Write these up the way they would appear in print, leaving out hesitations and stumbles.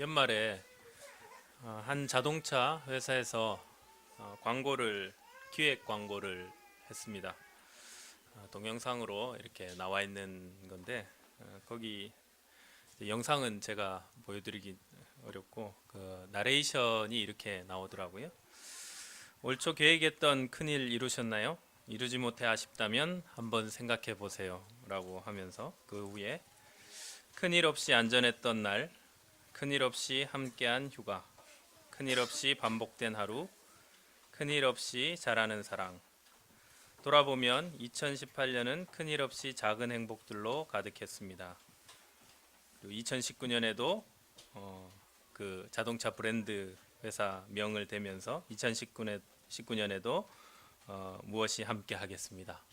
연말에 한 자동차 회사에서 기획 광고를 했습니다. 동영상으로 이렇게 나와 있는 건데 거기 영상은 제가 보여드리기 어렵고 그 나레이션이 이렇게 나오더라고요. 올 초 계획했던 큰일 이루셨나요? 이루지 못해 아쉽다면 한번 생각해 보세요 라고 하면서 그 후에 큰일 없이 안전했던 날, 큰일 없이 함께한 휴가, 큰일 없이 반복된 하루, 큰일 없이 잘하는 사랑. 돌아보면 2018년은 큰일 없이 작은 행복들로 가득했습니다. 2019년에도 그 자동차 브랜드 회사 명을 대면서 2019년에도 무엇이 함께 하겠습니다.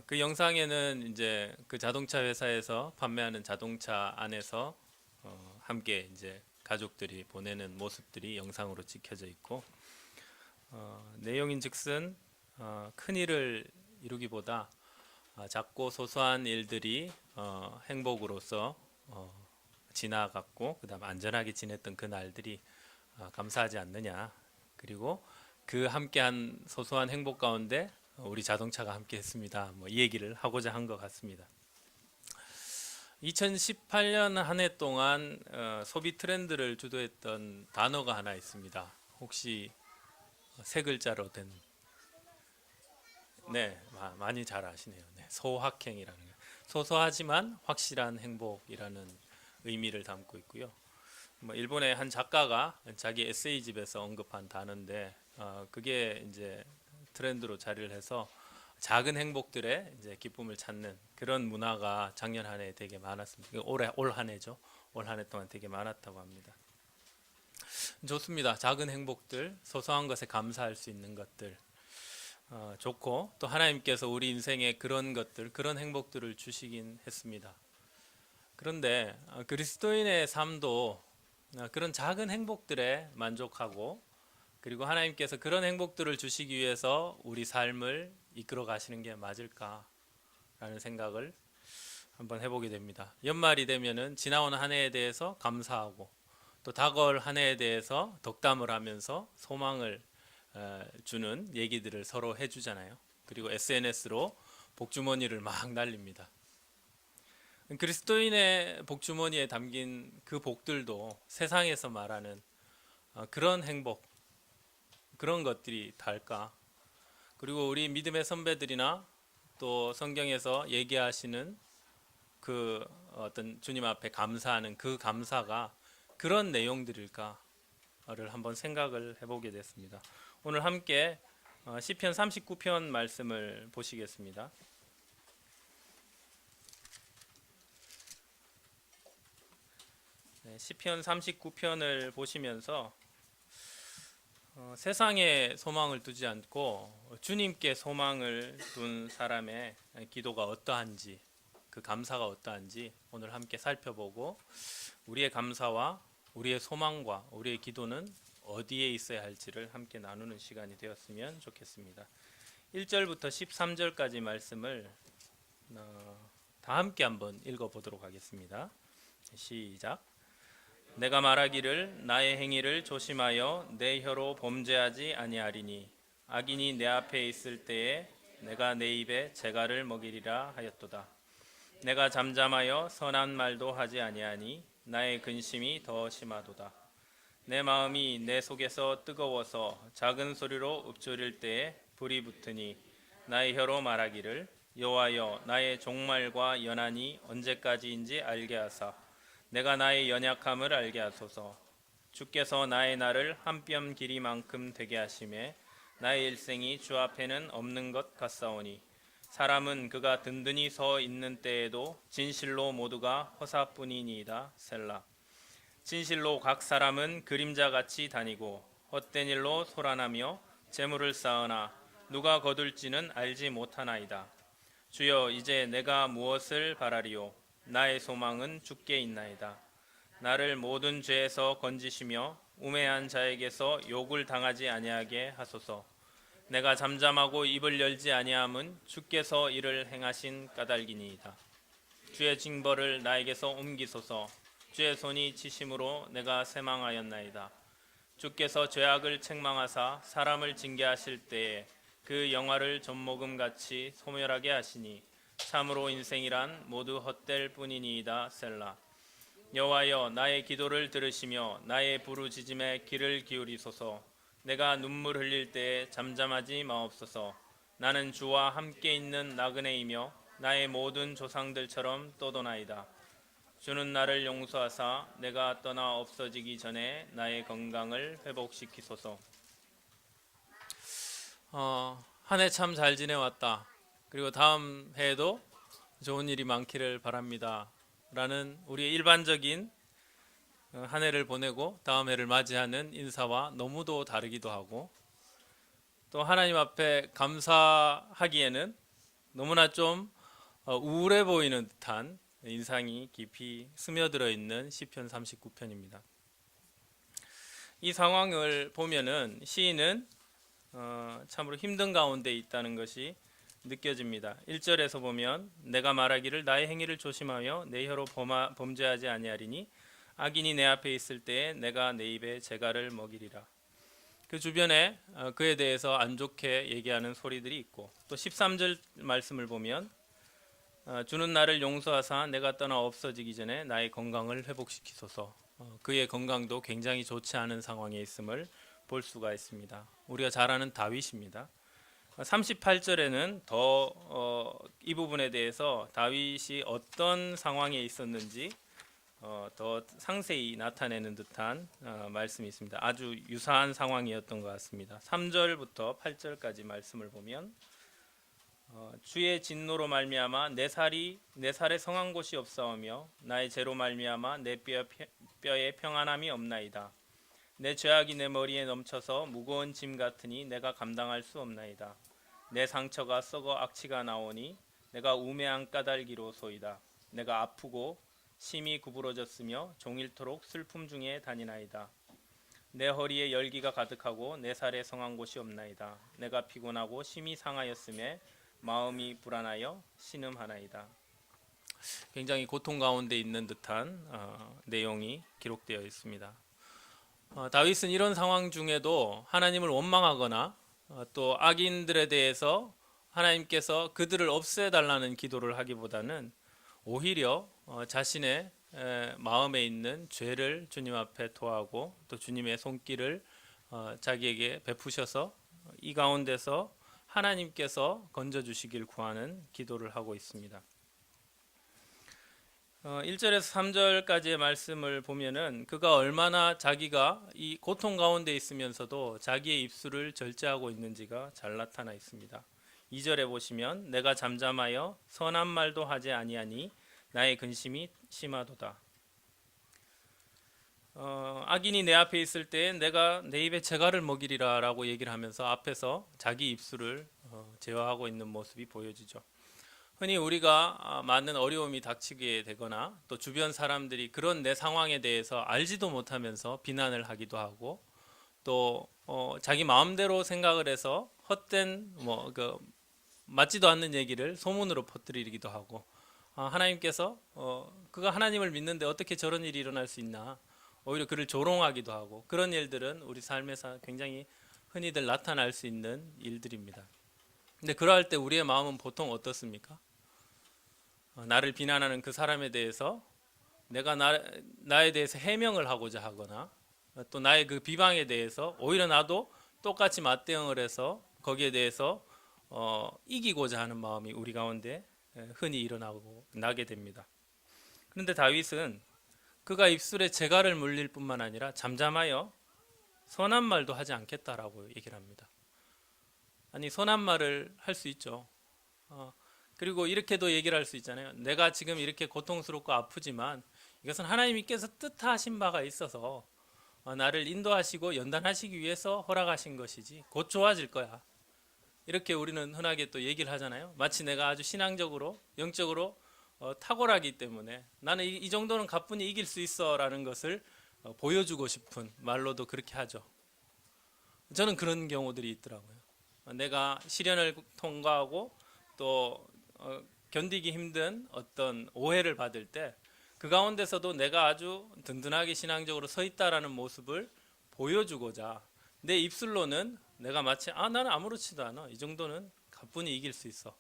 그 영상에는 이제 그 자동차 회사에서 판매하는 자동차 안에서 함께 이제 가족들이 보내는 모습들이 영상으로 찍혀져 있고 내용인즉슨 큰 일을 이루기보다 작고 소소한 일들이 행복으로서 지나갔고 그다음 안전하게 지냈던 그 날들이 감사하지 않느냐. 그리고 그 함께한 소소한 행복 가운데 우리 자동차가 함께했습니다. 이 얘기를 하고자 한 것 같습니다. 2018년 한 해 동안 소비 트렌드를 주도했던 단어가 하나 있습니다. 혹시 세 글자로 된 네, 많이 잘 아시네요. 네, 소확행이라는 거예요. 소소하지만 확실한 행복이라는 의미를 담고 있고요. 일본의 한 작가가 자기 에세이집에서 언급한 단어인데 그게 이제 트렌드로 자리를 해서 작은 행복들의 이제 기쁨을 찾는 그런 문화가 작년 한 해 되게 많았습니다. 올 한 해죠. 올 한 해 동안 되게 많았다고 합니다. 좋습니다. 작은 행복들, 소소한 것에 감사할 수 있는 것들 좋고 또 하나님께서 우리 인생에 그런 것들, 그런 행복들을 주시긴 했습니다. 그런데 그리스도인의 삶도 그런 작은 행복들에 만족하고 그리고 하나님께서 그런 행복들을 주시기 위해서 우리 삶을 이끌어 가시는 게 맞을까라는 생각을 한번 해보게 됩니다. 연말이 되면은 지나온 한 해에 대해서 감사하고 또 다가올 한 해에 대해서 덕담을 하면서 소망을 주는 얘기들을 서로 해주잖아요. 그리고 SNS로 복주머니를 막 날립니다. 그리스도인의 복주머니에 담긴 그 복들도 세상에서 말하는 그런 행복, 그런 것들이 달까? 그리고 우리 믿음의 선배들이나 또 성경에서 얘기하시는 그 어떤 주님 앞에 감사하는 그 감사가 그런 내용들일까를 한번 생각을 해보게 됐습니다. 오늘 함께 시편 39편 말씀을 보시겠습니다. 시편 39편을 보시면서 세상에 소망을 두지 않고 주님께 소망을 둔 사람의 기도가 어떠한지, 그 감사가 어떠한지 오늘 함께 살펴보고 우리의 감사와 우리의 소망과 우리의 기도는 어디에 있어야 할지를 함께 나누는 시간이 되었으면 좋겠습니다. 1절부터 13절까지 말씀을 다 함께 한번 읽어보도록 하겠습니다. 시작. 내가 말하기를 나의 행위를 조심하여 내 혀로 범죄하지 아니하리니 악인이 내 앞에 있을 때에 내가 내 입에 재갈을 먹이리라 하였도다. 내가 잠잠하여 선한 말도 하지 아니하니 나의 근심이 더 심하도다. 내 마음이 내 속에서 뜨거워서 작은 소리로 읊조릴 때에 불이 붙으니 나의 혀로 말하기를 여호와여 나의 종말과 연한이 언제까지인지 알게 하사 내가 나의 연약함을 알게 하소서. 주께서 나의 날을 한 뼘 길이만큼 되게 하심에 나의 일생이 주 앞에는 없는 것 같사오니 사람은 그가 든든히 서 있는 때에도 진실로 모두가 허사뿐이니이다. 셀라. 진실로 각 사람은 그림자같이 다니고 헛된 일로 소란하며 재물을 쌓으나 누가 거둘지는 알지 못하나이다. 주여 이제 내가 무엇을 바라리요? 나의 소망은 주께 있나이다. 나를 모든 죄에서 건지시며 우매한 자에게서 욕을 당하지 아니하게 하소서. 내가 잠잠하고 입을 열지 아니함은 주께서 이를 행하신 까닭이니이다. 주의 징벌을 나에게서 옮기소서. 주의 손이 치심으로 내가 새망하였나이다. 주께서 죄악을 책망하사 사람을 징계하실 때에 그 영화를 젖먹음같이 소멸하게 하시니 참으로 인생이란 모두 헛될 뿐이니이다. 셀라. 여호와여, 나의 기도를 들으시며 나의 부르짖음에 귀를 기울이소서. 내가 눈물 흘릴 때에 잠잠하지 마옵소서. 나는 주와 함께 있는 나그네이며 나의 모든 조상들처럼 떠도나이다. 주는 나를 용서하사 내가 떠나 없어지기 전에 나의 건강을 회복시키소서. 한 해 참 잘 지내왔다. 그리고 다음 해에도 좋은 일이 많기를 바랍니다. 라는 우리의 일반적인 한 해를 보내고 다음 해를 맞이하는 인사와 너무도 다르기도 하고, 또 하나님 앞에 감사하기에는 너무나 좀 우울해 보이는 듯한 인상이 깊이 스며들어 있는 시편 39편입니다. 이 상황을 보면은 시인은 참으로 힘든 가운데 있다는 것이 느껴집니다. 1절에서 보면 내가 말하기를 나의 행위를 조심하여 내 혀로 범죄하지 아니하리니 악인이 내 앞에 있을 때에 내가 내 입에 재갈을 먹이리라. 그 주변에 그에 대해서 안 좋게 얘기하는 소리들이 있고, 또 13절 말씀을 보면 주는 나를 용서하사 내가 떠나 없어지기 전에 나의 건강을 회복시키소서. 그의 건강도 굉장히 좋지 않은 상황에 있음을 볼 수가 있습니다. 우리가 잘 아는 다윗입니다. 38절에는 더 이 부분에 대해서 다윗이 어떤 상황에 있었는지 더 상세히 나타내는 듯한 말씀이 있습니다. 아주 유사한 상황이었던 것 같습니다. 3절부터 8절까지 말씀을 보면 주의 진노로 말미암아 내 살에 성한 곳이 없사오며 나의 죄로 말미암아 내 뼈에 평안함이 없나이다. 내 죄악이 내 머리에 넘쳐서 무거운 짐 같으니 내가 감당할 수 없나이다. 내 상처가 썩어 악취가 나오니 내가 우매한 까닭이로소이다. 내가 아프고 심히 구부러졌으며 종일토록 슬픔 중에 다니나이다. 내 허리에 열기가 가득하고 내 살에 성한 곳이 없나이다. 내가 피곤하고 심히 상하였음에 마음이 불안하여 신음하나이다. 굉장히 고통 가운데 있는 듯한 내용이 기록되어 있습니다. 다윗은 이런 상황 중에도 하나님을 원망하거나 또 악인들에 대해서 하나님께서 그들을 없애달라는 기도를 하기보다는 오히려 자신의 마음에 있는 죄를 주님 앞에 토하고 또 주님의 손길을 자기에게 베푸셔서 이 가운데서 하나님께서 건져주시길 구하는 기도를 하고 있습니다. 1절에서 3절까지의 말씀을 보면은 그가 얼마나 자기가 이 고통 가운데 있으면서도 자기의 입술을 절제하고 있는지가 잘 나타나 있습니다. 2절에 보시면 내가 잠잠하여 선한 말도 하지 아니하니 나의 근심이 심하도다. 악인이 내 앞에 있을 때 내가 내 입에 재갈을 먹이리라 라고 얘기를 하면서 앞에서 자기 입술을 제어하고 있는 모습이 보여지죠. 흔히 우리가 많은 어려움이 닥치게 되거나 또 주변 사람들이 그런 내 상황에 대해서 알지도 못하면서 비난을 하기도 하고, 또 자기 마음대로 생각을 해서 헛된 맞지도 않는 얘기를 소문으로 퍼뜨리기도 하고, 하나님께서 그가 하나님을 믿는데 어떻게 저런 일이 일어날 수 있나, 오히려 그를 조롱하기도 하고, 그런 일들은 우리 삶에서 굉장히 흔히들 나타날 수 있는 일들입니다. 근데 그러할 때 우리의 마음은 보통 어떻습니까? 나를 비난하는 그 사람에 대해서 내가 나에 대해서 해명을 하고자 하거나, 또 나의 그 비방에 대해서 오히려 나도 똑같이 맞대응을 해서 거기에 대해서 이기고자 하는 마음이 우리 가운데 흔히 나게 됩니다. 그런데 다윗은 그가 입술에 재갈을 물릴 뿐만 아니라 잠잠하여 선한 말도 하지 않겠다라고 얘기를 합니다. 아니, 선한 말을 할 수 있죠. 그리고 이렇게도 얘기를 할 수 있잖아요. 내가 지금 이렇게 고통스럽고 아프지만 이것은 하나님께서 뜻하신 바가 있어서 나를 인도하시고 연단하시기 위해서 허락하신 것이지 곧 좋아질 거야. 이렇게 우리는 흔하게 또 얘기를 하잖아요. 마치 내가 아주 신앙적으로 영적으로 탁월하기 때문에 나는 이 정도는 가뿐히 이길 수 있어 라는 것을 보여주고 싶은 말로도 그렇게 하죠. 저는 그런 경우들이 있더라고요. 내가 시련을 통과하고 또 견디기 힘든 어떤 오해를 받을 때 그 가운데서도 내가 아주 든든하게 신앙적으로 서 있다라는 모습을 보여주고자 내 입술로는 내가 마치 나는 아무렇지도 않아, 이 정도는 가뿐히 이길 수 있어,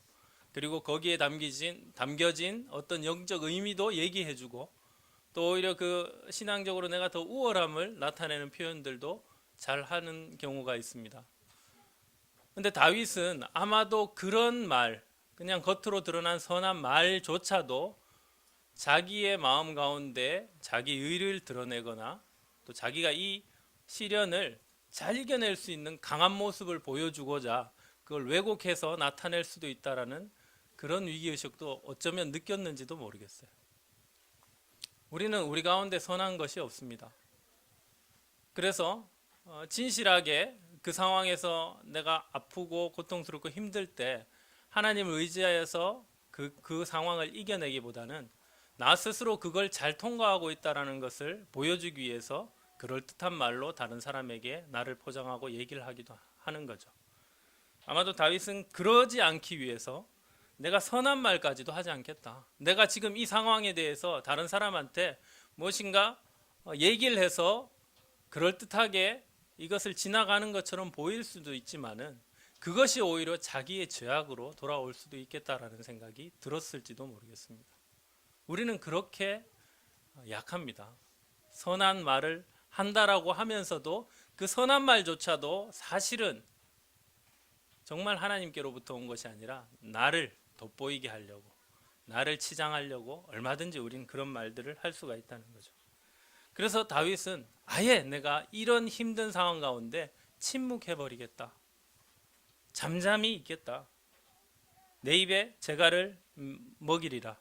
그리고 거기에 담겨진 어떤 영적 의미도 얘기해주고 또 오히려 그 신앙적으로 내가 더 우월함을 나타내는 표현들도 잘 하는 경우가 있습니다. 근데 다윗은 아마도 그런 말, 그냥 겉으로 드러난 선한 말조차도 자기의 마음 가운데 자기 의를 드러내거나 또 자기가 이 시련을 잘 이겨낼 수 있는 강한 모습을 보여주고자 그걸 왜곡해서 나타낼 수도 있다라는 그런 위기의식도 어쩌면 느꼈는지도 모르겠어요. 우리는 우리 가운데 선한 것이 없습니다. 그래서 진실하게 그 상황에서 내가 아프고 고통스럽고 힘들 때 하나님을 의지하여서 그 상황을 이겨내기보다는 나 스스로 그걸 잘 통과하고 있다는 것을 보여주기 위해서 그럴듯한 말로 다른 사람에게 나를 포장하고 얘기를 하기도 하는 거죠. 아마도 다윗은 그러지 않기 위해서 내가 선한 말까지도 하지 않겠다, 내가 지금 이 상황에 대해서 다른 사람한테 무엇인가 얘기를 해서 그럴듯하게 이것을 지나가는 것처럼 보일 수도 있지만은 그것이 오히려 자기의 죄악으로 돌아올 수도 있겠다라는 생각이 들었을지도 모르겠습니다. 우리는 그렇게 약합니다. 선한 말을 한다라고 하면서도 그 선한 말조차도 사실은 정말 하나님께로부터 온 것이 아니라 나를 돋보이게 하려고, 나를 치장하려고 얼마든지 우리는 그런 말들을 할 수가 있다는 거죠. 그래서 다윗은 아예 내가 이런 힘든 상황 가운데 침묵해버리겠다, 잠잠히 있겠다, 내 입에 재갈을 먹이리라.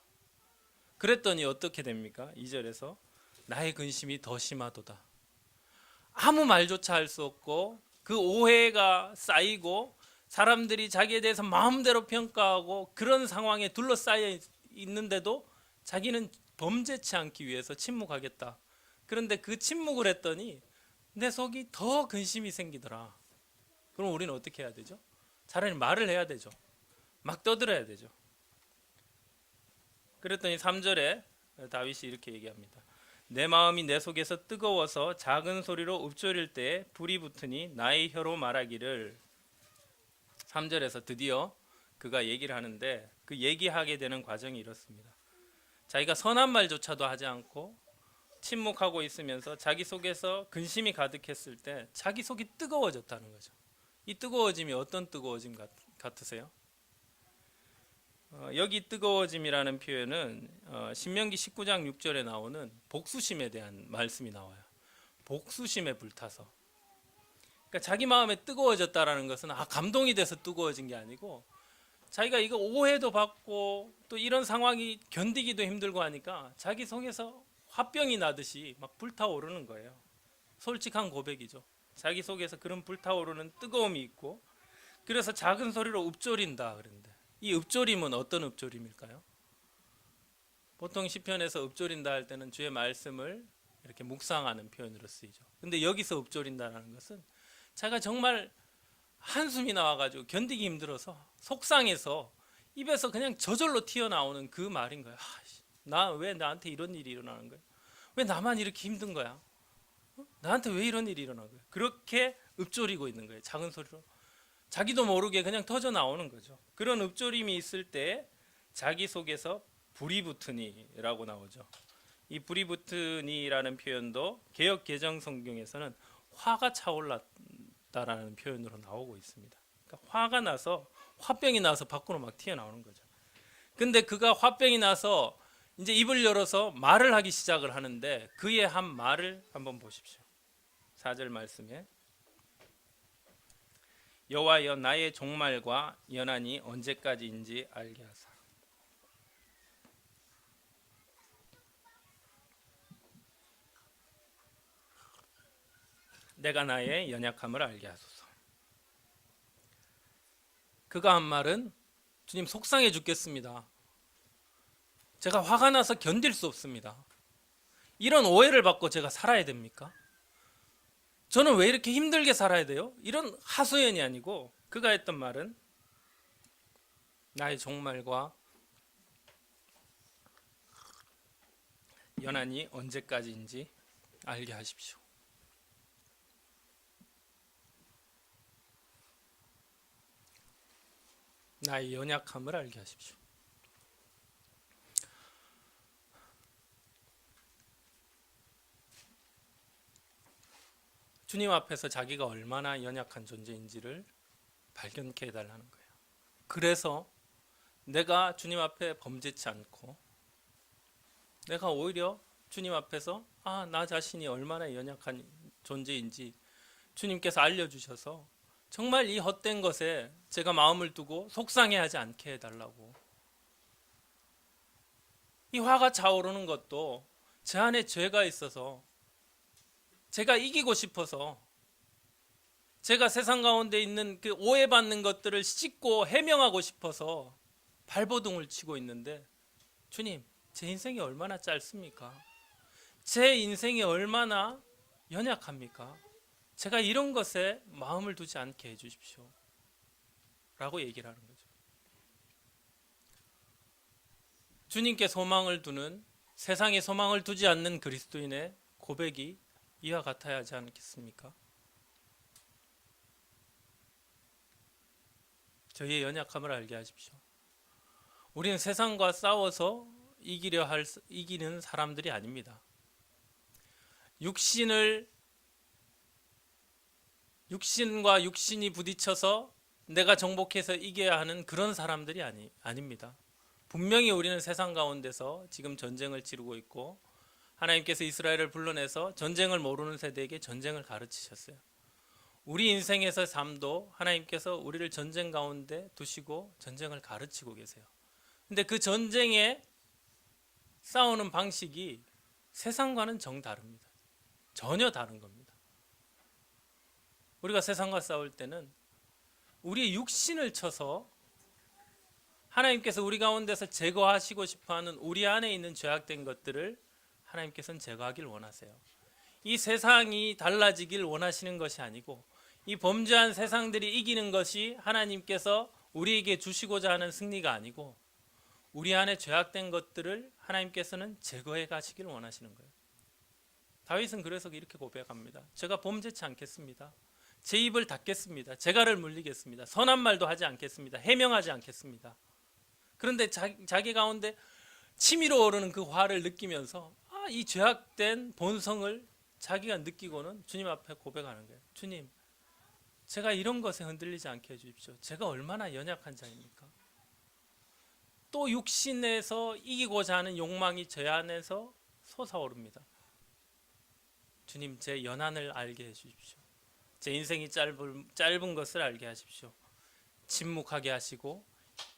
그랬더니 어떻게 됩니까? 2절에서 나의 근심이 더 심하도다. 아무 말조차 할 수 없고 그 오해가 쌓이고 사람들이 자기에 대해서 마음대로 평가하고 그런 상황에 둘러싸여 있는데도 자기는 범죄치 않기 위해서 침묵하겠다. 그런데 그 침묵을 했더니 내 속이 더 근심이 생기더라. 그럼 우리는 어떻게 해야 되죠? 차라리 말을 해야 되죠. 막 떠들어야 되죠. 그랬더니 3절에 다윗이 이렇게 얘기합니다. 내 마음이 내 속에서 뜨거워서 작은 소리로 읊조릴 때 불이 붙으니 나의 혀로 말하기를. 3절에서 드디어 그가 얘기를 하는데 그 얘기하게 되는 과정이 이렇습니다. 자기가 선한 말조차도 하지 않고 침묵하고 있으면서 자기 속에서 근심이 가득했을 때 자기 속이 뜨거워졌다는 거죠. 이 뜨거워짐이 어떤 뜨거워짐 같으세요? 여기 뜨거워짐이라는 표현은 신명기 19장 6절에 나오는 복수심에 대한 말씀이 나와요. 복수심에 불타서. 그러니까 자기 마음에 뜨거워졌다라는 것은 감동이 돼서 뜨거워진 게 아니고 자기가 이거 오해도 받고 또 이런 상황이 견디기도 힘들고 하니까 자기 속에서 화병이 나듯이 막 불타오르는 거예요. 솔직한 고백이죠. 자기 속에서 그런 불타오르는 뜨거움이 있고 그래서 작은 소리로 읊조린다 그랬는데 이 읊조림은 어떤 읊조림일까요? 보통 시편에서 읊조린다 할 때는 주의 말씀을 이렇게 묵상하는 표현으로 쓰이죠. 근데 여기서 읊조린다라는 것은 자기가 정말 한숨이 나와가지고 견디기 힘들어서 속상해서 입에서 그냥 저절로 튀어나오는 그 말인 거야. 나 왜 나한테 이런 일이 일어나는 거야? 왜 나만 이렇게 힘든 거야? 나한테 왜 이런 일이 일어나는 거야? 그렇게 읊조리고 있는 거예요. 작은 소리로. 자기도 모르게 그냥 터져 나오는 거죠. 그런 읊조림이 있을 때 자기 속에서 불이 붙으니라고 나오죠. 이 불이 붙으니라는 표현도 개역 개정 성경에서는 화가 차올랐다라는 표현으로 나오고 있습니다. 그러니까 화가 나서 화병이 나서 밖으로 막 튀어나오는 거죠. 근데 그가 화병이 나서 이제 입을 열어서 말을 하기 시작을 하는데 그의 한 말을 한번 보십시오. 4절 말씀에 여호와여 나의 종말과 연한이 언제까지인지 알게 하사. 내가 나의 연약함을 알게 하소서. 그가 한 말은 주님 속상해 죽겠습니다. 제가 화가 나서 견딜 수 없습니다. 이런 오해를 받고 제가 살아야 됩니까? 저는 왜 이렇게 힘들게 살아야 돼요? 이런 하소연이 아니고 그가 했던 말은 나의 종말과 연한이 언제까지인지 알게 하십시오. 나의 연약함을 알게 하십시오. 주님 앞에서 자기가 얼마나 연약한 존재인지를 발견케 해달라는 거예요. 그래서 내가 주님 앞에 범죄치 않고 내가 오히려 주님 앞에서 나 자신이 얼마나 연약한 존재인지 주님께서 알려주셔서 정말 이 헛된 것에 제가 마음을 두고 속상해하지 않게 해달라고. 이 화가 차오르는 것도 제 안에 죄가 있어서 제가 이기고 싶어서 제가 세상 가운데 있는 그 오해받는 것들을 씻고 해명하고 싶어서 발버둥을 치고 있는데, 주님, 제 인생이 얼마나 짧습니까? 제 인생이 얼마나 연약합니까? 제가 이런 것에 마음을 두지 않게 해주십시오 라고 얘기를 하는 거죠. 주님께 소망을 두는, 세상에 소망을 두지 않는 그리스도인의 고백이 이와 같아야 하지 않겠습니까? 저희의 연약함을 알게 하십시오. 우리는 세상과 싸워서 이기는 사람들이 아닙니다. 육신과 육신이 부딪혀서 내가 정복해서 이겨야 하는 그런 사람들이 아닙니다. 분명히 우리는 세상 가운데서 지금 전쟁을 치르고 있고, 하나님께서 이스라엘을 불러내서 전쟁을 모르는 세대에게 전쟁을 가르치셨어요. 우리 인생에서 삶도 하나님께서 우리를 전쟁 가운데 두시고 전쟁을 가르치고 계세요. 근데 그 전쟁에 싸우는 방식이 세상과는 정다릅니다. 전혀 다른 겁니다. 우리가 세상과 싸울 때는 우리의 육신을 쳐서 하나님께서 우리 가운데서 제거하시고 싶어하는 우리 안에 있는 죄악된 것들을 하나님께서는 제거하길 원하세요. 이 세상이 달라지길 원하시는 것이 아니고, 이 범죄한 세상들이 이기는 것이 하나님께서 우리에게 주시고자 하는 승리가 아니고, 우리 안에 죄악된 것들을 하나님께서는 제거해 가시길 원하시는 거예요. 다윗은 그래서 이렇게 고백합니다. 제가 범죄치 않겠습니다. 제 입을 닫겠습니다. 재갈을 물리겠습니다. 선한 말도 하지 않겠습니다. 해명하지 않겠습니다. 그런데 자기 가운데 치밀어 오르는 그 화를 느끼면서 이 죄악된 본성을 자기가 느끼고는 주님 앞에 고백하는 거예요. 주님, 제가 이런 것에 흔들리지 않게 해주십시오. 제가 얼마나 연약한 자입니까? 또 육신에서 이기고자 하는 욕망이 제 안에서 솟아오릅니다. 주님, 제 연한을 알게 해주십시오. 제 인생이 짧은 것을 알게 하십시오. 침묵하게 하시고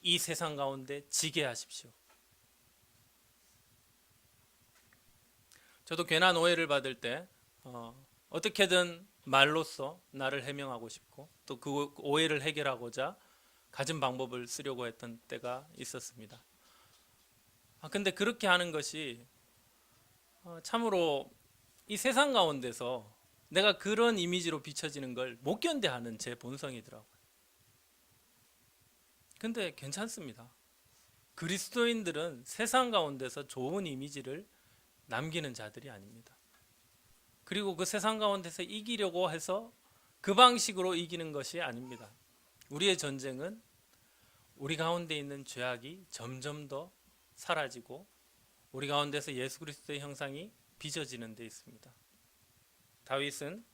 이 세상 가운데 지게 하십시오. 저도 괜한 오해를 받을 때 어떻게든 말로써 나를 해명하고 싶고, 또 그 오해를 해결하고자 가진 방법을 쓰려고 했던 때가 있었습니다. 근데 그렇게 하는 것이 참으로 이 세상 가운데서 내가 그런 이미지로 비춰지는 걸 못 견뎌하는 제 본성이더라고요. 근데 괜찮습니다. 그리스도인들은 세상 가운데서 좋은 이미지를 남기는 자들이 아닙니다. 그리고 그 세상 가운데서 이기려고 해서 그 방식으로 이기는 것이 아닙니다. 우리의 전쟁은 우리 가운데 있는 죄악이 점점 더 사라지고 우리 가운데서 예수 그리스도의 형상이 빚어지는 데 있습니다. 다윗은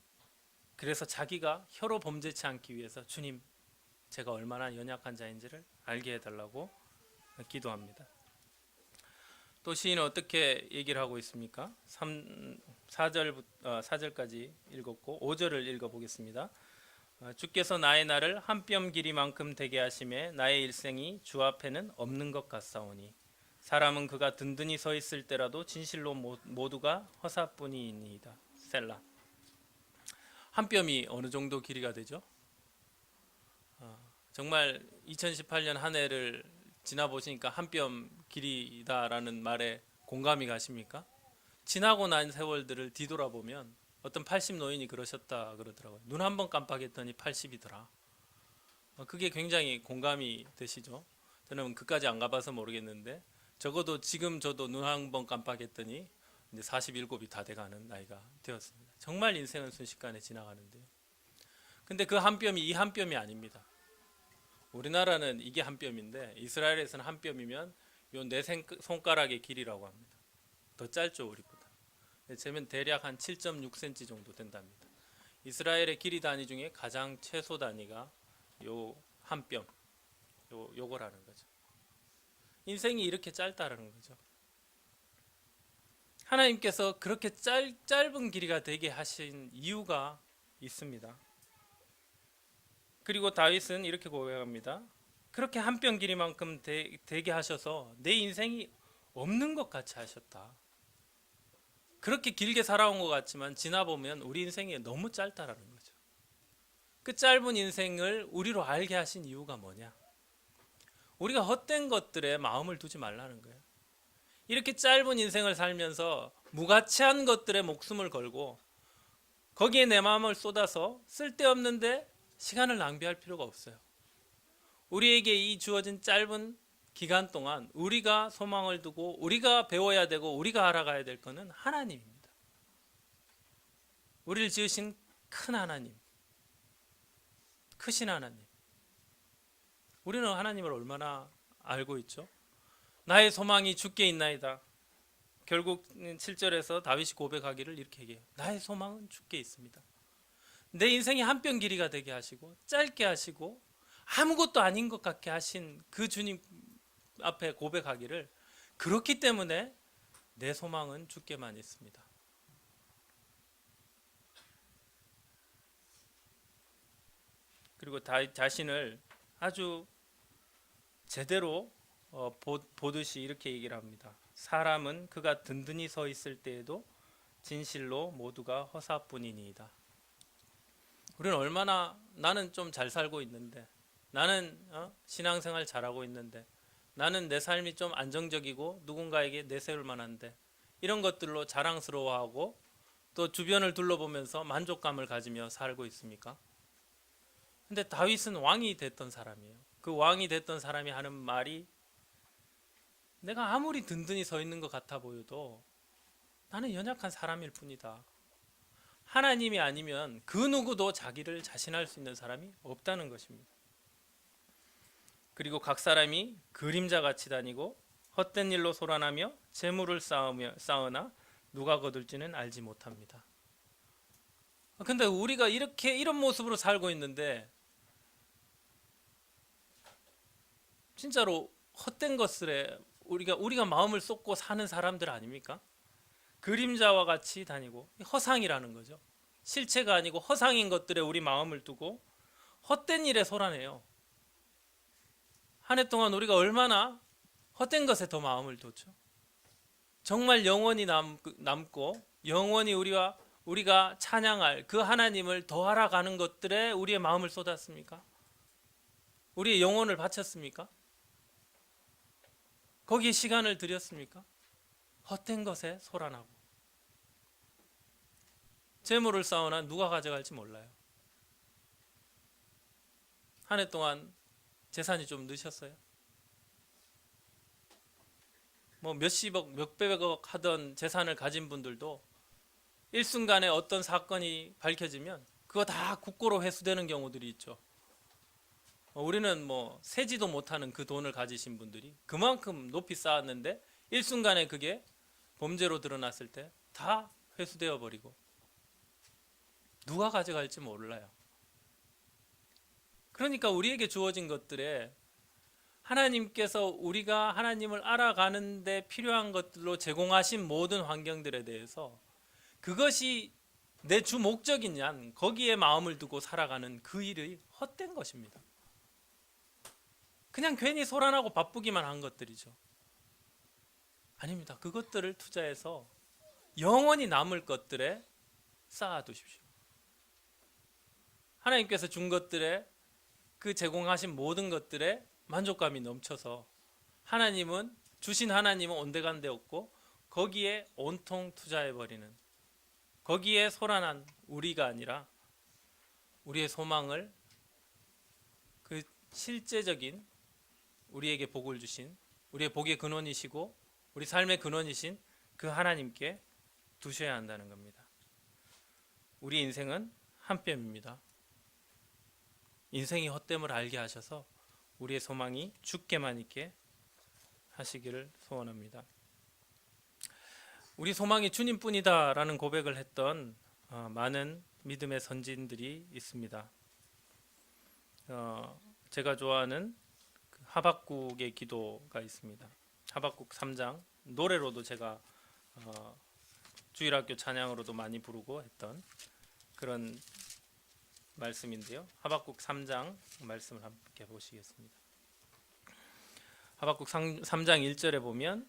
그래서 자기가 혀로 범죄치 않기 위해서 주님, 제가 얼마나 연약한 자인지를 알게 해달라고 기도합니다. 또 시인은 어떻게 얘기를 하고 있습니까? 4절까지 읽었고 5절을 읽어보겠습니다. 주께서 나의 날을 한 뼘 길이만큼 되게 하심에 나의 일생이 주 앞에는 없는 것 같사오니 사람은 그가 든든히 서 있을 때라도 진실로 모두가 허사뿐이니이다. 셀라. 한 뼘이 어느 정도 길이가 되죠? 정말 2018년 한 해를 지나보시니까 한 뼘 길이다라는 말에 공감이 가십니까? 지나고 난 세월들을 뒤돌아보면 어떤 80 노인이 그러셨다 그러더라고요. 눈 한 번 깜빡했더니 80이더라. 그게 굉장히 공감이 되시죠? 저는 그까지 안 가봐서 모르겠는데 적어도 지금 저도 눈 한 번 깜빡했더니 이제 47이 다 돼가는 나이가 되었습니다. 정말 인생은 순식간에 지나가는데요. 근데 그 한 뼘이 이 한 뼘이 아닙니다. 우리나라는 이게 한 뼘인데 이스라엘에서는 한 뼘이면 요 네 손가락의 길이라고 합니다. 더 짧죠 우리보다. 재면 대략 한 7.6cm 정도 된답니다. 이스라엘의 길이 단위 중에 가장 최소 단위가 요 한 뼘, 요거라는 거죠. 인생이 이렇게 짧다라는 거죠. 하나님께서 그렇게 짧은 길이가 되게 하신 이유가 있습니다. 그리고 다윗은 이렇게 고백합니다. 그렇게 한 뼘 길이만큼 되게 하셔서 내 인생이 없는 것 같이 하셨다. 그렇게 길게 살아온 것 같지만 지나보면 우리 인생이 너무 짧다라는 거죠. 그 짧은 인생을 우리로 알게 하신 이유가 뭐냐? 우리가 헛된 것들에 마음을 두지 말라는 거예요. 이렇게 짧은 인생을 살면서 무가치한 것들에 목숨을 걸고 거기에 내 마음을 쏟아서 쓸데없는데 시간을 낭비할 필요가 없어요. 우리에게 이 주어진 짧은 기간 동안 우리가 소망을 두고 우리가 배워야 되고 우리가 알아가야 될 것은 하나님입니다. 우리를 지으신 큰 하나님, 크신 하나님. 우리는 하나님을 얼마나 알고 있죠? 나의 소망이 주께 있나이다. 결국 7절에서 다윗이 고백하기를 이렇게 얘기해요. 나의 소망은 주께 있습니다. 내 인생이 한 뼘 길이가 되게 하시고 짧게 하시고 아무것도 아닌 것 같게 하신 그 주님 앞에 고백하기를 그렇기 때문에 내 소망은 주께만 있습니다. 그리고 다윗 자신을 아주 제대로 보듯이 이렇게 얘기를 합니다. 사람은 그가 든든히 서 있을 때에도 진실로 모두가 허사뿐이니이다. 우리는 얼마나 나는 좀 잘 살고 있는데 나는 신앙생활 잘하고 있는데 나는 내 삶이 좀 안정적이고 누군가에게 내세울 만한데 이런 것들로 자랑스러워하고 또 주변을 둘러보면서 만족감을 가지며 살고 있습니까? 근데 다윗은 왕이 됐던 사람이에요. 그 왕이 됐던 사람이 하는 말이 내가 아무리 든든히 서 있는 것 같아 보여도 나는 연약한 사람일 뿐이다. 하나님이 아니면 그 누구도 자기를 자신할 수 있는 사람이 없다는 것입니다. 그리고 각 사람이 그림자같이 다니고 헛된 일로 소란하며 재물을 쌓으나 누가 거둘지는 알지 못합니다. 근데 우리가 이런 모습으로 살고 있는데 진짜로 헛된 것들에 우리가 마음을 쏟고 사는 사람들 아닙니까? 그림자와 같이 다니고 허상이라는 거죠. 실체가 아니고 허상인 것들에 우리 마음을 두고 헛된 일에 소란해요. 한 해 동안 우리가 얼마나 헛된 것에 더 마음을 뒀죠. 정말 영원히 남고 영원히 우리가 찬양할 그 하나님을 더 알아가는 것들에 우리의 마음을 쏟았습니까? 우리의 영혼을 바쳤습니까? 거기에 시간을 들였습니까? 헛된 것에 소란하고 재물을 쌓으나 누가 가져갈지 몰라요. 한 해 동안 재산이 좀 느셨어요? 뭐 몇십억, 몇백억 하던 재산을 가진 분들도 일순간에 어떤 사건이 밝혀지면 그거 다 국고로 회수되는 경우들이 있죠. 우리는 뭐 세지도 못하는 그 돈을 가지신 분들이 그만큼 높이 쌓았는데 일순간에 그게 범죄로 드러났을 때 다 회수되어 버리고 누가 가져갈지 몰라요. 그러니까 우리에게 주어진 것들에 하나님께서 우리가 하나님을 알아가는 데 필요한 것들로 제공하신 모든 환경들에 대해서 그것이 내 주 목적인 양 거기에 마음을 두고 살아가는 그 일이 헛된 것입니다. 그냥 괜히 소란하고 바쁘기만 한 것들이죠. 아닙니다. 그것들을 투자해서 영원히 남을 것들에 쌓아두십시오. 하나님께서 준 것들에 그 제공하신 모든 것들에 만족감이 넘쳐서 주신 하나님은 온데간데 없고 거기에 온통 투자해버리는 거기에 소란한 우리가 아니라 우리의 소망을 그 실제적인 우리에게 복을 주신 우리의 복의 근원이시고 우리 삶의 근원이신 그 하나님께 두셔야 한다는 겁니다. 우리 인생은 한 뼘입니다. 인생이 헛됨을 알게 하셔서 우리의 소망이 주께만 있게 하시기를 소원합니다. 우리 소망이 주님뿐이다라는 고백을 했던 많은 믿음의 선진들이 있습니다. 제가 좋아하는 하박국의 기도가 있습니다. 하박국 3장, 노래로도 제가 주일학교 찬양으로도 많이 부르고 했던 그런 말씀인데요. 하박국 3장 말씀을 함께 보시겠습니다. 하박국 3장 1절에 보면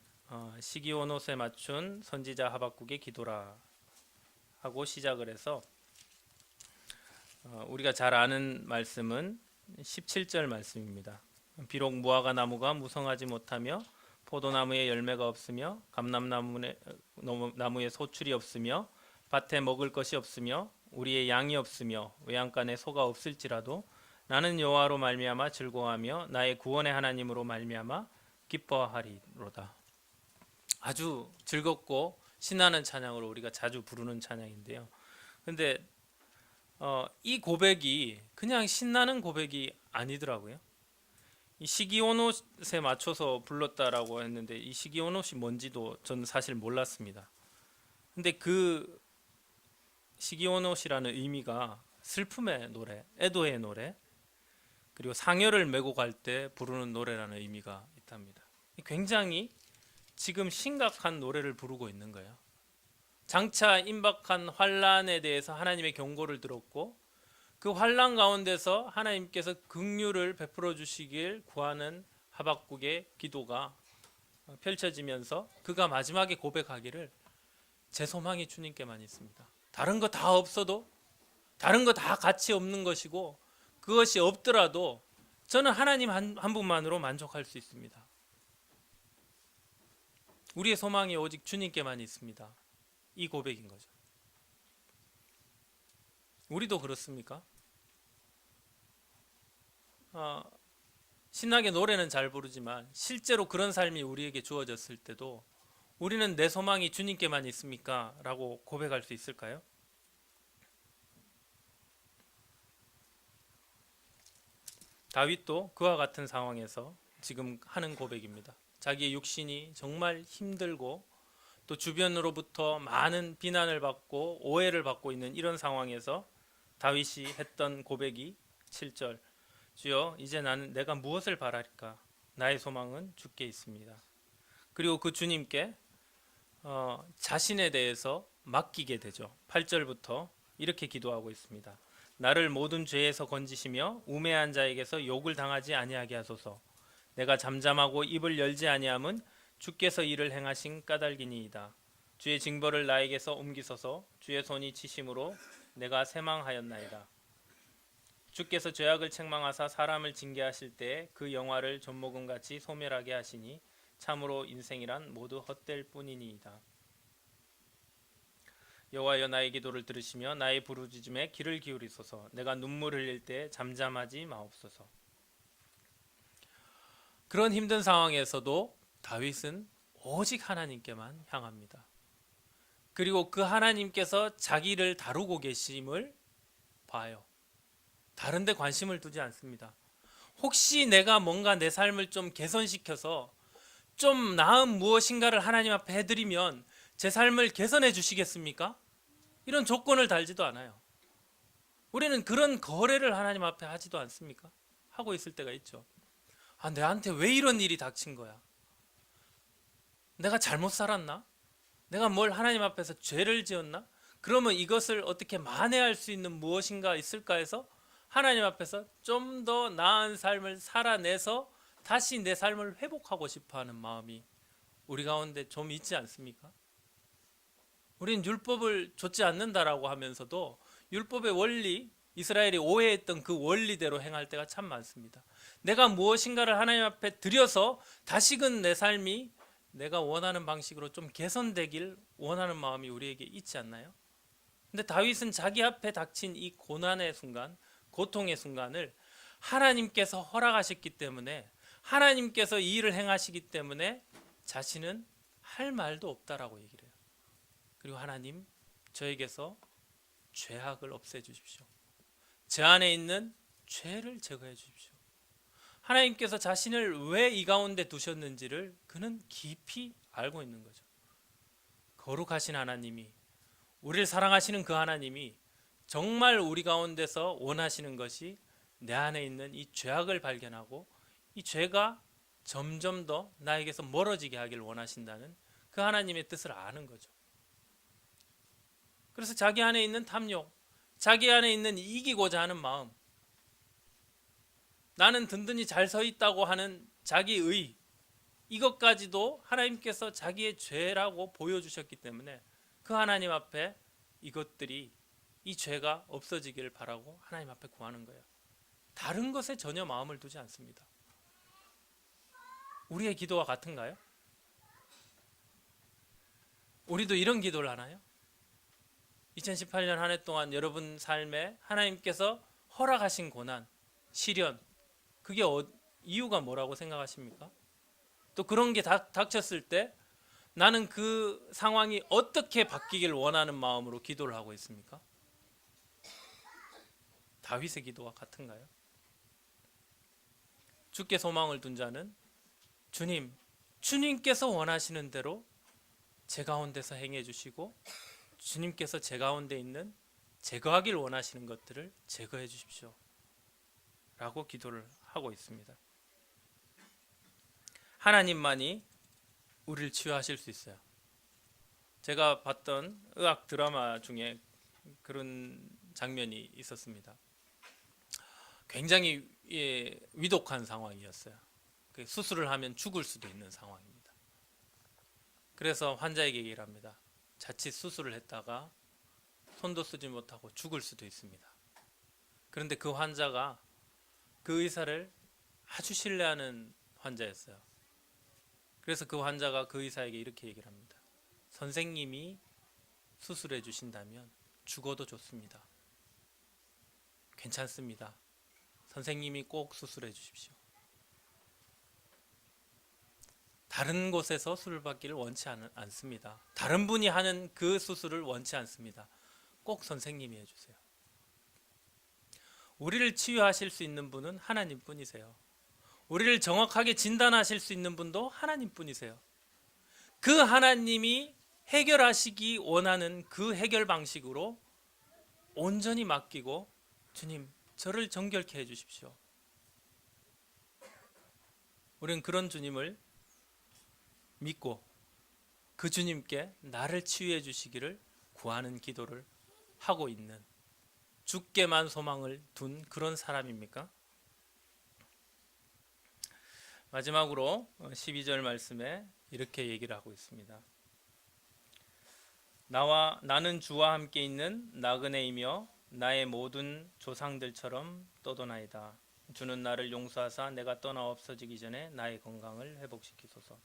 시기온옷에 맞춘 선지자 하박국의 기도라 하고 시작을 해서 우리가 잘 아는 말씀은 17절 말씀입니다. 비록 무화과 나무가 무성하지 못하며 포도나무에 열매가 없으며 감람나무에 소출이 없으며 밭에 먹을 것이 없으며 우리의 양이 없으며 외양간에 소가 없을지라도 나는 여호와로 말미암아 즐거워하며 나의 구원의 하나님으로 말미암아 기뻐하리로다. 아주 즐겁고 신나는 찬양으로 우리가 자주 부르는 찬양인데요. 근데 이 고백이 그냥 신나는 고백이 아니더라고요. 이 시기온옷에 맞춰서 불렀다라고 했는데 이 시기온옷이 뭔지도 저는 사실 몰랐습니다. 근데 그 시기온옷이라는 의미가 슬픔의 노래, 애도의 노래, 그리고 상여를 메고 갈 때 부르는 노래라는 의미가 있답니다. 굉장히 지금 심각한 노래를 부르고 있는 거예요. 장차 임박한 환란에 대해서 하나님의 경고를 들었고 그 환란 가운데서 하나님께서 긍휼을 베풀어 주시길 구하는 하박국의 기도가 펼쳐지면서 그가 마지막에 고백하기를 제 소망이 주님께만 있습니다. 다른 거 다 없어도 다른 거 다 가치 없는 것이고 그것이 없더라도 저는 하나님 한 분만으로 만족할 수 있습니다. 우리의 소망이 오직 주님께만 있습니다. 이 고백인 거죠. 우리도 그렇습니까? 신나게 노래는 잘 부르지만 실제로 그런 삶이 우리에게 주어졌을 때도 우리는 내 소망이 주님께만 있습니까? 라고 고백할 수 있을까요? 다윗도 그와 같은 상황에서 지금 하는 고백입니다. 자기의 육신이 정말 힘들고 또 주변으로부터 많은 비난을 받고 오해를 받고 있는 이런 상황에서 다윗이 했던 고백이 7절 주여 이제 나는 내가 무엇을 바랄까 나의 소망은 주께 있습니다. 그리고 그 주님께 자신에 대해서 맡기게 되죠. 8절부터 이렇게 기도하고 있습니다. 나를 모든 죄에서 건지시며 우매한 자에게서 욕을 당하지 아니하게 하소서. 내가 잠잠하고 입을 열지 아니함은 주께서 이를 행하신 까닭이니이다. 주의 징벌을 나에게서 옮기소서. 주의 손이 치심으로 내가 새망하였나이다. 주께서 죄악을 책망하사 사람을 징계하실 때에 그 영화를 젖먹음같이 소멸하게 하시니 참으로 인생이란 모두 헛될 뿐이니이다. 여호와여 나의 기도를 들으시며 나의 부르짖음에 귀를 기울이소서. 내가 눈물 흘릴 때 잠잠하지 마옵소서. 그런 힘든 상황에서도 다윗은 오직 하나님께만 향합니다. 그리고 그 하나님께서 자기를 다루고 계심을 봐요. 다른 데 관심을 두지 않습니다. 혹시 내가 뭔가 내 삶을 좀 개선시켜서 좀 나은 무엇인가를 하나님 앞에 해드리면 제 삶을 개선해 주시겠습니까? 이런 조건을 달지도 않아요. 우리는 그런 거래를 하나님 앞에 하지도 않습니까? 하고 있을 때가 있죠. 내한테 왜 이런 일이 닥친 거야? 내가 잘못 살았나? 내가 뭘 하나님 앞에서 죄를 지었나? 그러면 이것을 어떻게 만회할 수 있는 무엇인가 있을까 해서 하나님 앞에서 좀 더 나은 삶을 살아내서 다시 내 삶을 회복하고 싶어하는 마음이 우리 가운데 좀 있지 않습니까? 우리는 율법을 좇지 않는다라고 하면서도 율법의 원리, 이스라엘이 오해했던 그 원리대로 행할 때가 참 많습니다. 내가 무엇인가를 하나님 앞에 드려서 다시금 내 삶이 내가 원하는 방식으로 좀 개선되길 원하는 마음이 우리에게 있지 않나요? 근데 다윗은 자기 앞에 닥친 이 고난의 순간, 고통의 순간을 하나님께서 허락하셨기 때문에 하나님께서 이 일을 행하시기 때문에 자신은 할 말도 없다라고 얘기를 해요. 그리고 하나님, 저에게서 죄악을 없애 주십시오. 제 안에 있는 죄를 제거해 주십시오. 하나님께서 자신을 왜 이 가운데 두셨는지를 그는 깊이 알고 있는 거죠. 거룩하신 하나님이, 우리를 사랑하시는 그 하나님이 정말 우리 가운데서 원하시는 것이 내 안에 있는 이 죄악을 발견하고 이 죄가 점점 더 나에게서 멀어지게 하길 원하신다는 그 하나님의 뜻을 아는 거죠. 그래서 자기 안에 있는 탐욕, 자기 안에 있는 이기고자 하는 마음, 나는 든든히 잘 서 있다고 하는 자기의, 이것까지도 하나님께서 자기의 죄라고 보여주셨기 때문에 그 하나님 앞에 이것들이, 이 죄가 없어지기를 바라고 하나님 앞에 구하는 거예요. 다른 것에 전혀 마음을 두지 않습니다. 우리의 기도와 같은가요? 우리도 이런 기도를 하나요? 2018년 한 해 동안 여러분 삶에 하나님께서 허락하신 고난, 시련, 그게 이유가 뭐라고 생각하십니까? 또 그런 게 닥쳤을 때 나는 그 상황이 어떻게 바뀌길 원하는 마음으로 기도를 하고 있습니까? 다윗의 기도와 같은가요? 주께 소망을 둔 자는 주님, 주님께서 원하시는 대로 제 가운데서 행해 주시고 주님께서 제 가운데 있는 제거하길 원하시는 것들을 제거해 주십시오 라고 기도를 하고 있습니다. 하나님만이 우리를 치유하실 수 있어요. 제가 봤던 의학 드라마 중에 그런 장면이 있었습니다. 굉장히 위독한 상황이었어요. 수술을 하면 죽을 수도 있는 상황입니다. 그래서 환자에게 얘기를 합니다. 자칫 수술을 했다가 손도 쓰지 못하고 죽을 수도 있습니다. 그런데 그 환자가 그 의사를 아주 신뢰하는 환자였어요. 그래서 그 환자가 그 의사에게 이렇게 얘기를 합니다. 선생님이 수술해 주신다면 죽어도 좋습니다. 괜찮습니다. 선생님이 꼭 수술해 주십시오. 다른 곳에서 수술 받기를 원치 않습니다. 다른 분이 하는 그 수술을 원치 않습니다. 꼭 선생님이 해주세요. 우리를 치유하실 수 있는 분은 하나님 뿐이세요. 우리를 정확하게 진단하실 수 있는 분도 하나님 뿐이세요. 그 하나님이 해결하시기 원하는 그 해결 방식으로 온전히 맡기고 주님, 저를 정결케 해주십시오. 우리는 그런 주님을 믿고 그 주님께 나를 치유해 주시기를 구하는 기도를 하고 있는, 주께만 소망을 둔 그런 사람입니까? 마지막으로 12절 말씀에 이렇게 얘기를 하고 있습니다. 나는 주와 함께 있는 나그네이며 나의 모든 조상들처럼 떠도나이다. 주는 나를 용서하사 내가 떠나 없어지기 전에 나의 건강을 회복시키소서.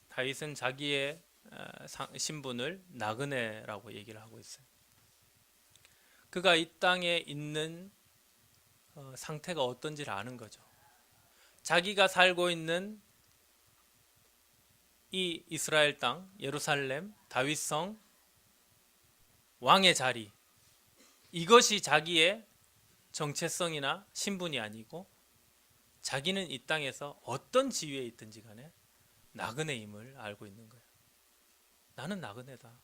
다윗은 자기의 신분을 나그네라고 얘기를 하고 있어요. 그가 이 땅에 있는 상태가 어떤지를 아는 거죠. 자기가 살고 있는 이 이스라엘 땅, 예루살렘, 다윗성, 왕의 자리, 이것이 자기의 정체성이나 신분이 아니고 자기는 이 땅에서 어떤 지위에 있든지 간에 나그네임을 알고 있는 거예요. 나는 나그네다.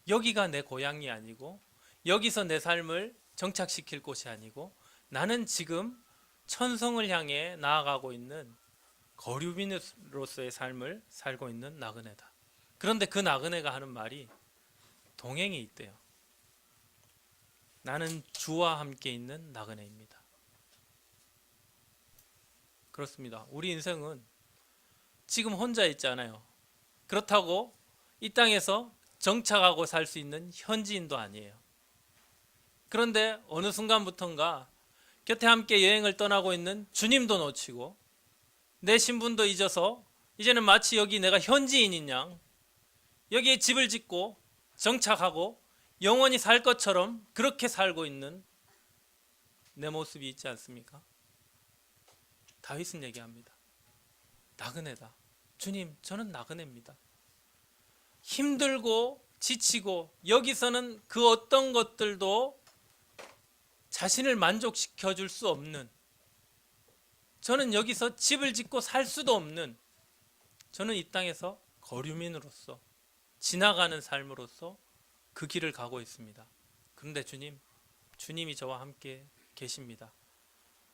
여기가 내 고향이 아니고 여기서 내 삶을 정착시킬 곳이 아니고 나는 지금 천성을 향해 나아가고 있는 거류민으로서의 삶을 살고 있는 나그네다. 그런데 그 나그네가 하는 말이 동행이 있대요. 나는 주와 함께 있는 나그네입니다. 그렇습니다. 우리 인생은 지금 혼자 있잖아요. 그렇다고 이 땅에서 정착하고 살 수 있는 현지인도 아니에요. 그런데 어느 순간부턴가 곁에 함께 여행을 떠나고 있는 주님도 놓치고 내 신분도 잊어서 이제는 마치 여기 내가 현지인인 양 여기에 집을 짓고 정착하고 영원히 살 것처럼 그렇게 살고 있는 내 모습이 있지 않습니까? 다윗은 얘기합니다. 나그네다. 주님, 저는 나그네입니다. 힘들고 지치고 여기서는 그 어떤 것들도 자신을 만족시켜 줄 수 없는, 저는 여기서 집을 짓고 살 수도 없는, 저는 이 땅에서 거류민으로서 지나가는 삶으로서 그 길을 가고 있습니다. 그런데 주님이 저와 함께 계십니다.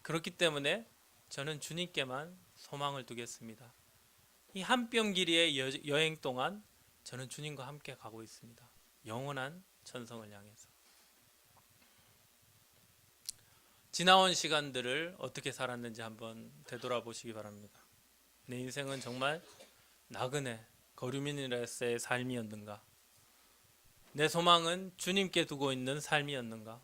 그렇기 때문에 저는 주님께만 소망을 두겠습니다. 이 한 뼘 길이의 여행 동안 저는 주님과 함께 가고 있습니다. 영원한 천성을 향해서. 지나온 시간들을 어떻게 살았는지 한번 되돌아보시기 바랍니다. 내 인생은 정말 나그네 거류민으로서의 삶이었는가? 내 소망은 주님께 두고 있는 삶이었는가?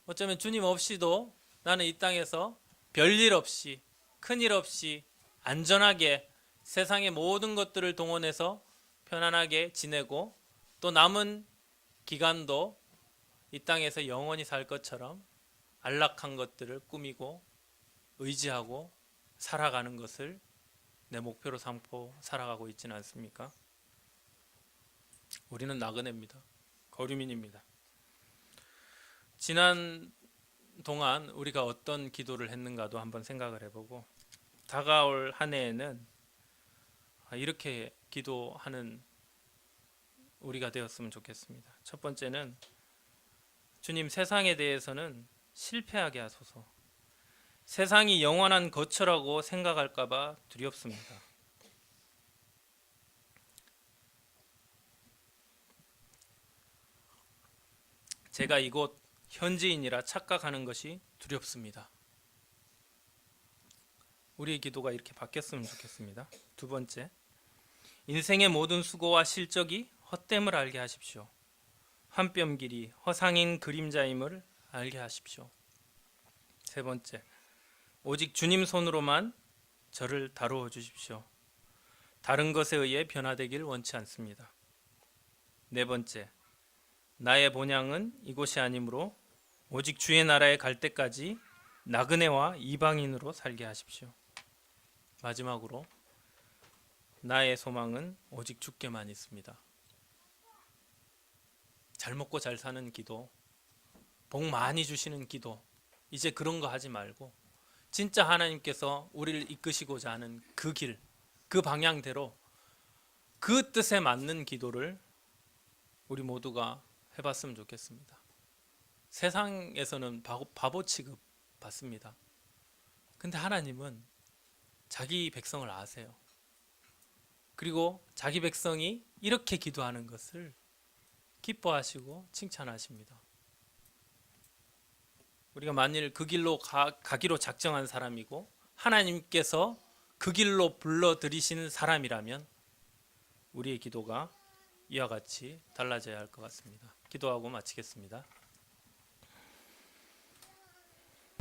어쩌면 주님 없이도 나는 이 땅에서 별일 없이, 큰일 없이 안전하게 세상의 모든 것들을 동원해서 편안하게 지내고 또 남은 기간도 이 땅에서 영원히 살 것처럼 안락한 것들을 꾸미고 의지하고 살아가는 것을 내 목표로 삼고 살아가고 있지는 않습니까? 우리는 나그네입니다. 거류민입니다. 지난 동안 우리가 어떤 기도를 했는가도 한번 생각을 해보고 다가올 한 해에는 이렇게 기도하는 우리가 되었으면 좋겠습니다. 첫 번째는 주님, 세상에 대해서는 실패하게 하소서. 세상이 영원한 거처라고 생각할까 봐 두렵습니다. 제가 이곳 현지인이라 착각하는 것이 두렵습니다. 우리의 기도가 이렇게 바뀌었으면 좋겠습니다. 두 번째, 인생의 모든 수고와 실적이 헛됨을 알게 하십시오. 한 뼘 길이 허상인 그림자임을 알게 하십시오. 세 번째, 오직 주님 손으로만 저를 다루어 주십시오. 다른 것에 의해 변화되길 원치 않습니다. 네 번째, 나의 본향은 이곳이 아니므로 오직 주의 나라에 갈 때까지 나그네와 이방인으로 살게 하십시오. 마지막으로 나의 소망은 오직 주께만 있습니다. 잘 먹고 잘 사는 기도, 복 많이 주시는 기도, 이제 그런 거 하지 말고 진짜 하나님께서 우리를 이끄시고자 하는 그 길, 그 방향대로 그 뜻에 맞는 기도를 우리 모두가 해봤으면 좋겠습니다. 세상에서는 바보 취급 받습니다. 근데 하나님은 자기 백성을 아세요. 그리고 자기 백성이 이렇게 기도하는 것을 기뻐하시고 칭찬하십니다. 우리가 만일 그 길로 가기로 작정한 사람이고 하나님께서 그 길로 불러들이시는 사람이라면 우리의 기도가 이와 같이 달라져야 할 것 같습니다. 기도하고 마치겠습니다.